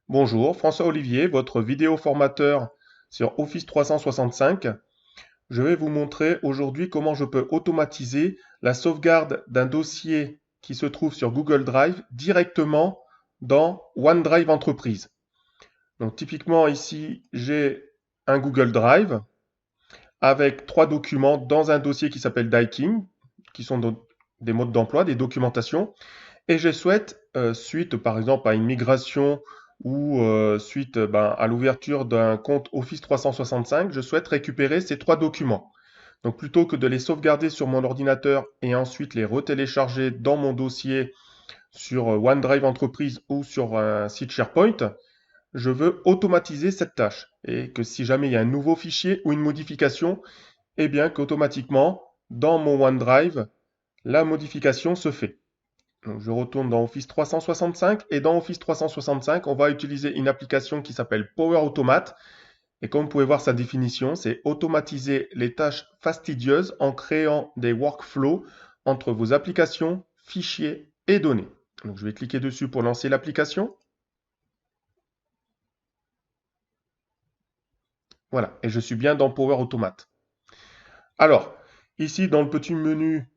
Bonjour, François Olivier, votre vidéo formateur sur Office 365. Je vais vous montrer aujourd'hui comment je peux automatiser la sauvegarde d'un dossier qui se trouve sur Google Drive directement dans OneDrive Entreprise. Donc typiquement ici, j'ai un Google Drive avec 3 documents dans un dossier qui s'appelle Daiking, qui sont des modes d'emploi, des documentations. Et je souhaite, suite par exemple à une migration ou suite à l'ouverture d'un compte Office 365, je souhaite récupérer ces 3 documents. Donc plutôt que de les sauvegarder sur mon ordinateur et ensuite les retélécharger dans mon dossier sur OneDrive Entreprise ou sur un site SharePoint, je veux automatiser cette tâche. Et que si jamais il y a un nouveau fichier ou une modification, eh bien qu'automatiquement, dans mon OneDrive, la modification se fait. Donc, je retourne dans Office 365 et dans Office 365, on va utiliser une application qui s'appelle Power Automate. Et comme vous pouvez voir sa définition, c'est automatiser les tâches fastidieuses en créant des workflows entre vos applications, fichiers et données. Donc, je vais cliquer dessus pour lancer l'application. Voilà, et je suis bien dans Power Automate. Alors, ici dans le petit menu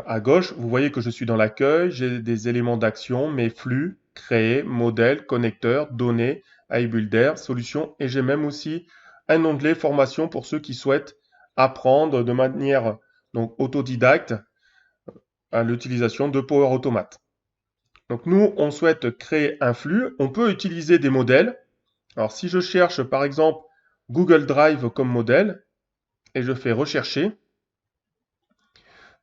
à gauche, vous voyez que je suis dans l'accueil, j'ai des éléments d'action, mes flux, créer, modèle, connecteur, données, iBuilder, solution, et j'ai même aussi un onglet formation pour ceux qui souhaitent apprendre de manière donc autodidacte à l'utilisation de Power Automate. Donc nous, on souhaite créer un flux, on peut utiliser des modèles. Alors si je cherche par exemple Google Drive comme modèle et je fais rechercher,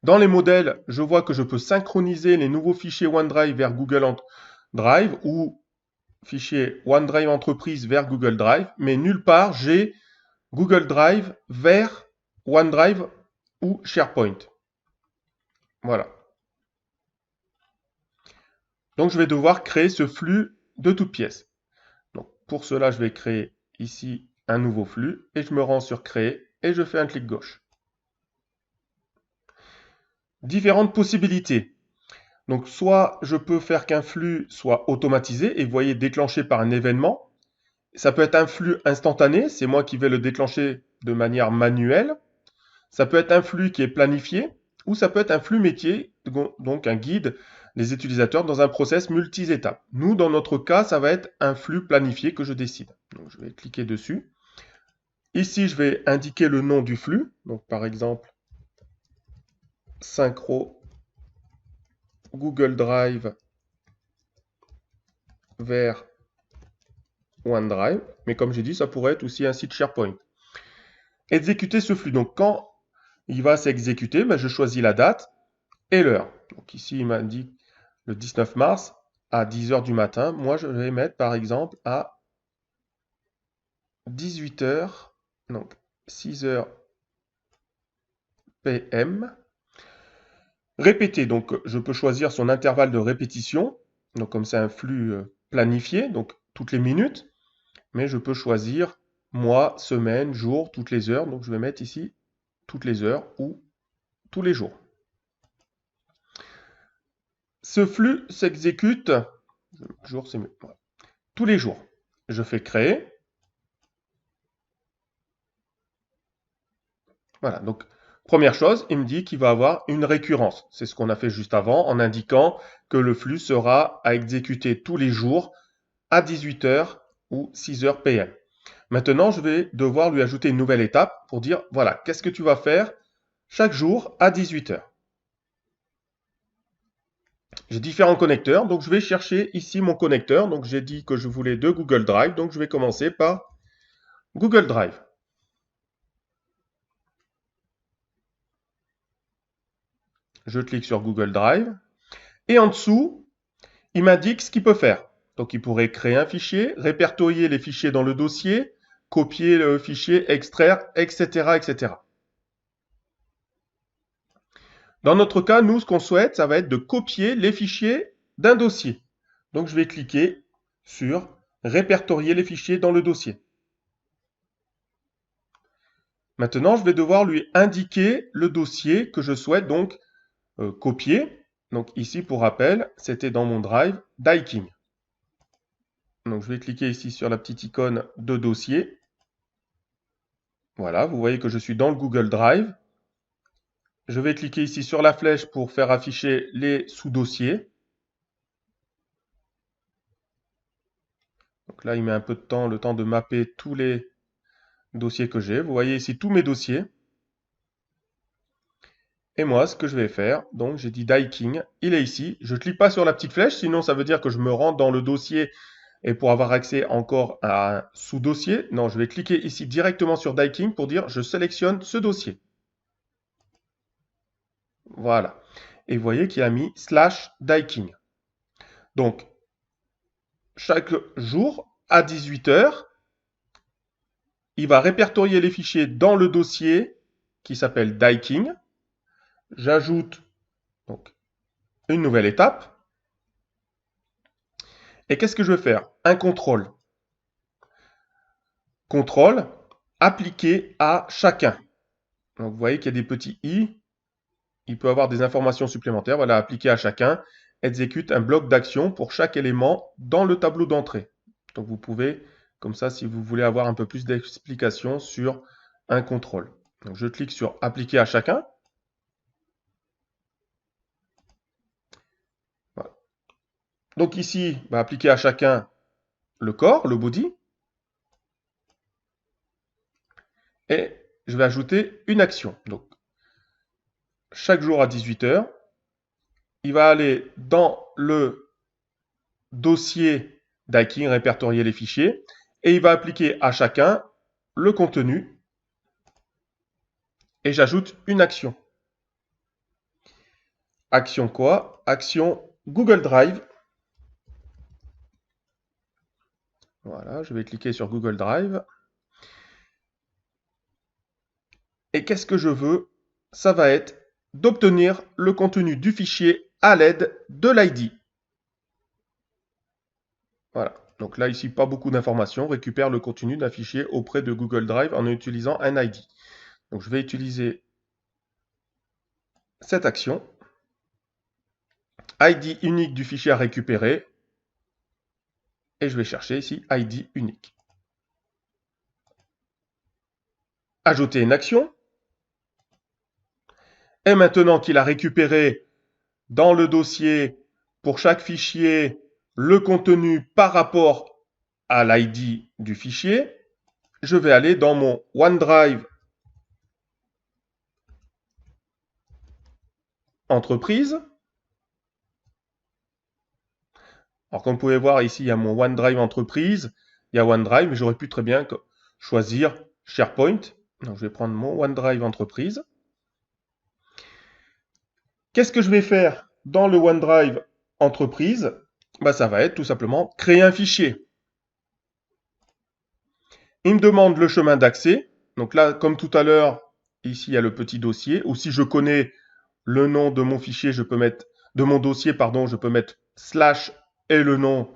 dans les modèles, je vois que je peux synchroniser les nouveaux fichiers OneDrive vers Google Drive ou fichiers OneDrive Entreprise vers Google Drive, mais nulle part j'ai Google Drive vers OneDrive ou SharePoint. Voilà. Donc je vais devoir créer ce flux de toutes pièces. Donc pour cela, je vais créer ici un nouveau flux et je me rends sur Créer et je fais un clic gauche. Différentes possibilités. Donc soit je peux faire qu'un flux soit automatisé et vous voyez déclenché par un événement. Ça peut être un flux instantané, c'est moi qui vais le déclencher de manière manuelle. Ça peut être un flux qui est planifié ou ça peut être un flux métier, donc un guide des utilisateurs dans un process multi-étapes. Nous, dans notre cas, ça va être un flux planifié que je décide. Donc je vais cliquer dessus. Ici, je vais indiquer le nom du flux. Donc par exemple, synchro Google Drive vers OneDrive, mais comme j'ai dit, ça pourrait être aussi un site SharePoint. Exécuter ce flux. Donc quand il va s'exécuter, je choisis la date et l'heure. Donc ici, il m'indique le 19 mars à 10 h du matin. Moi, je vais mettre par exemple à 18 h, donc 6 h PM. Répéter, donc je peux choisir son intervalle de répétition. Donc comme c'est un flux planifié, donc toutes les minutes. Mais je peux choisir mois, semaine, jour, toutes les heures. Donc je vais mettre ici toutes les heures ou tous les jours. Ce flux s'exécute tous les jours. Je fais créer. Voilà, donc première chose, il me dit qu'il va avoir une récurrence. C'est ce qu'on a fait juste avant en indiquant que le flux sera à exécuter tous les jours à 18 h ou 6 h PM. Maintenant, je vais devoir lui ajouter une nouvelle étape pour dire, voilà, qu'est-ce que tu vas faire chaque jour à 18 h. J'ai différents connecteurs, donc je vais chercher ici mon connecteur. Donc j'ai dit que je voulais de Google Drive, donc je vais commencer par Google Drive. Je clique sur Google Drive. Et en dessous, il m'indique ce qu'il peut faire. Donc il pourrait créer un fichier, répertorier les fichiers dans le dossier, copier le fichier, extraire, etc., etc. Dans notre cas, nous, ce qu'on souhaite, ça va être de copier les fichiers d'un dossier. Donc je vais cliquer sur répertorier les fichiers dans le dossier. Maintenant, je vais devoir lui indiquer le dossier que je souhaite donc copier. Donc ici, pour rappel, c'était dans mon drive Daiking. Donc, je vais cliquer ici sur la petite icône de dossier. Voilà, vous voyez que je suis dans le Google Drive. Je vais cliquer ici sur la flèche pour faire afficher les sous-dossiers. Donc là, il met un peu de temps, le temps de mapper tous les dossiers que j'ai. Vous voyez ici tous mes dossiers. Et moi, ce que je vais faire, donc j'ai dit Daiking, il est ici. Je ne clique pas sur la petite flèche, sinon ça veut dire que je me rends dans le dossier et pour avoir accès encore à un sous-dossier. Non, je vais cliquer ici directement sur Daiking pour dire je sélectionne ce dossier. Voilà. Et vous voyez qu'il a mis /Daiking. Donc, chaque jour, à 18 h, il va répertorier les fichiers dans le dossier qui s'appelle Daiking. J'ajoute donc une nouvelle étape. Et qu'est-ce que je vais faire? Un contrôle. Contrôle appliqué à chacun. Donc vous voyez qu'il y a des petits i. Il peut avoir des informations supplémentaires. Voilà, appliqué à chacun. Exécute un bloc d'action pour chaque élément dans le tableau d'entrée. Donc vous pouvez, comme ça, si vous voulez avoir un peu plus d'explications sur un contrôle. Donc je clique sur appliquer à chacun. Voilà. Donc ici, appliquer à chacun le corps, le body. Et je vais ajouter une action. Donc, chaque jour à 18 h, il va aller dans le dossier Daiking, répertorier les fichiers, et il va appliquer à chacun le contenu. Et j'ajoute une action. Action quoi? Action Google Drive. Voilà, je vais cliquer sur Google Drive. Et qu'est-ce que je veux? Ça va être d'obtenir le contenu du fichier à l'aide de l'ID. Voilà. Donc là, ici, pas beaucoup d'informations. Récupère le contenu d'un fichier auprès de Google Drive en utilisant un ID. Donc je vais utiliser cette action. ID unique du fichier à récupérer. Et je vais chercher ici ID unique. Ajouter une action. Et maintenant qu'il a récupéré dans le dossier pour chaque fichier le contenu par rapport à l'ID du fichier, je vais aller dans mon OneDrive entreprise. Alors comme vous pouvez voir ici, il y a mon OneDrive entreprise, il y a OneDrive, mais j'aurais pu très bien choisir SharePoint. Donc je vais prendre mon OneDrive entreprise. Qu'est-ce que je vais faire dans le OneDrive entreprise? Ça va être tout simplement créer un fichier. Il me demande le chemin d'accès. Donc là, comme tout à l'heure, ici il y a le petit dossier. Ou si je connais le nom de mon fichier, je peux mettre de mon dossier, pardon, je peux mettre / et le nom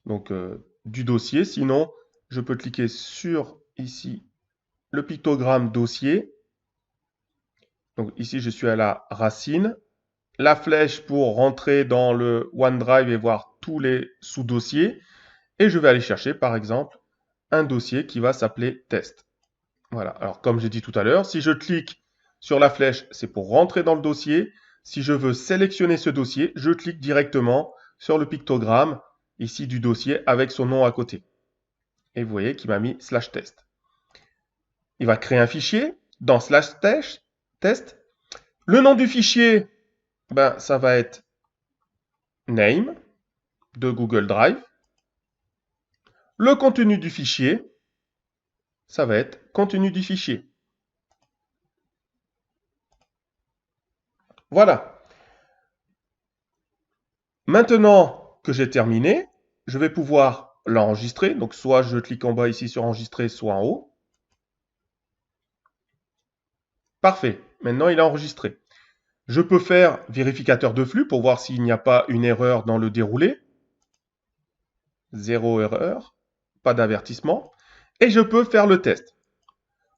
donc du dossier. Sinon, je peux cliquer sur ici le pictogramme dossier. Donc ici, je suis à la racine. La flèche pour rentrer dans le OneDrive et voir tous les sous-dossiers. Et je vais aller chercher, par exemple, un dossier qui va s'appeler test. Voilà. Alors, comme j'ai dit tout à l'heure, si je clique sur la flèche, c'est pour rentrer dans le dossier. Si je veux sélectionner ce dossier, je clique directement sur le pictogramme ici du dossier avec son nom à côté. Et vous voyez qu'il m'a mis /test. Il va créer un fichier dans /test. Le nom du fichier, ça va être name de Google Drive. Le contenu du fichier, ça va être contenu du fichier. Voilà. Maintenant que j'ai terminé, je vais pouvoir l'enregistrer. Donc soit je clique en bas ici sur enregistrer, soit en haut. Parfait. Maintenant, il est enregistré. Je peux faire vérificateur de flux pour voir s'il n'y a pas une erreur dans le déroulé. 0 erreur, pas d'avertissement. Et je peux faire le test.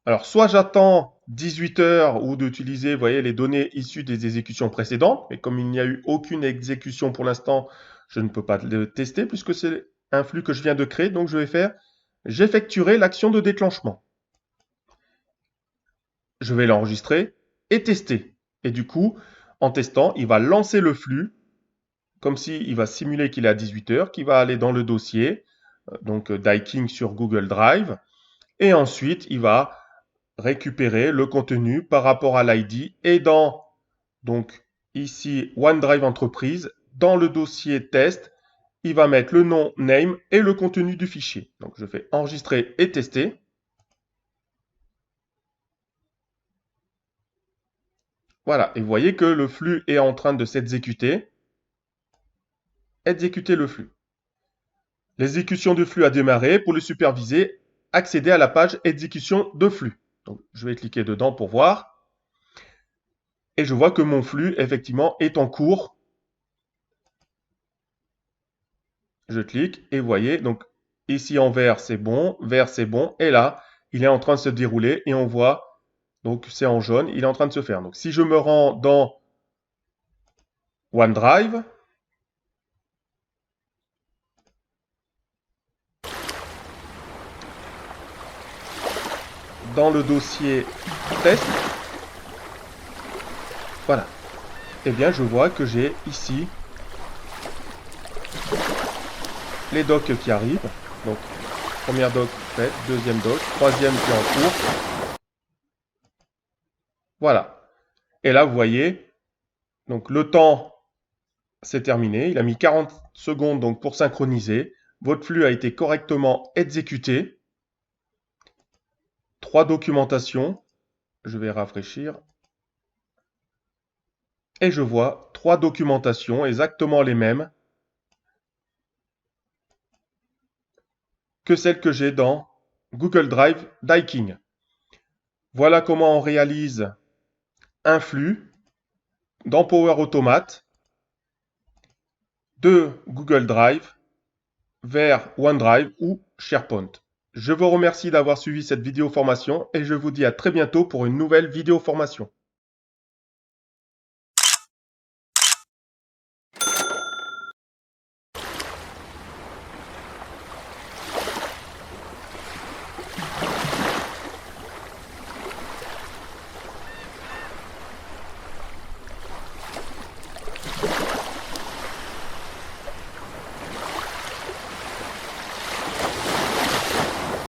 Alors, soit j'attends 18 heures ou d'utiliser, vous voyez, les données issues des exécutions précédentes. Mais comme il n'y a eu aucune exécution pour l'instant, je ne peux pas le tester puisque c'est un flux que je viens de créer. Donc je vais faire « J'effectuerai l'action de déclenchement ». Je vais l'enregistrer et tester. Et du coup, en testant, il va lancer le flux, comme s'il va simuler qu'il est à 18 heures, qu'il va aller dans le dossier, donc Daiking sur Google Drive, et ensuite il va récupérer le contenu par rapport à l'ID et dans, donc ici, OneDrive Entreprise, dans le dossier test, il va mettre le nom, name et le contenu du fichier. Donc je fais enregistrer et tester. Voilà, et vous voyez que le flux est en train de s'exécuter. Exécuter le flux. L'exécution du flux a démarré. Pour le superviser, accéder à la page exécution de flux. Donc, je vais cliquer dedans pour voir. Et je vois que mon flux, effectivement, est en cours. Je clique et vous voyez, donc ici en vert c'est bon, et là il est en train de se dérouler et on voit, donc c'est en jaune, il est en train de se faire. Donc si je me rends dans OneDrive, dans le dossier test, voilà, et bien je vois que j'ai ici les docs qui arrivent. Donc première doc faite, deuxième doc, troisième qui est en cours. Voilà. Et là vous voyez, donc le temps c'est terminé. Il a mis 40 secondes donc pour synchroniser. Votre flux a été correctement exécuté. 3 documentations. Je vais rafraîchir. Et je vois 3 documentations exactement les mêmes que celles que j'ai dans Google Drive Daiking. Voilà comment on réalise un flux dans Power Automate de Google Drive vers OneDrive ou SharePoint. Je vous remercie d'avoir suivi cette vidéo formation et je vous dis à très bientôt pour une nouvelle vidéo formation.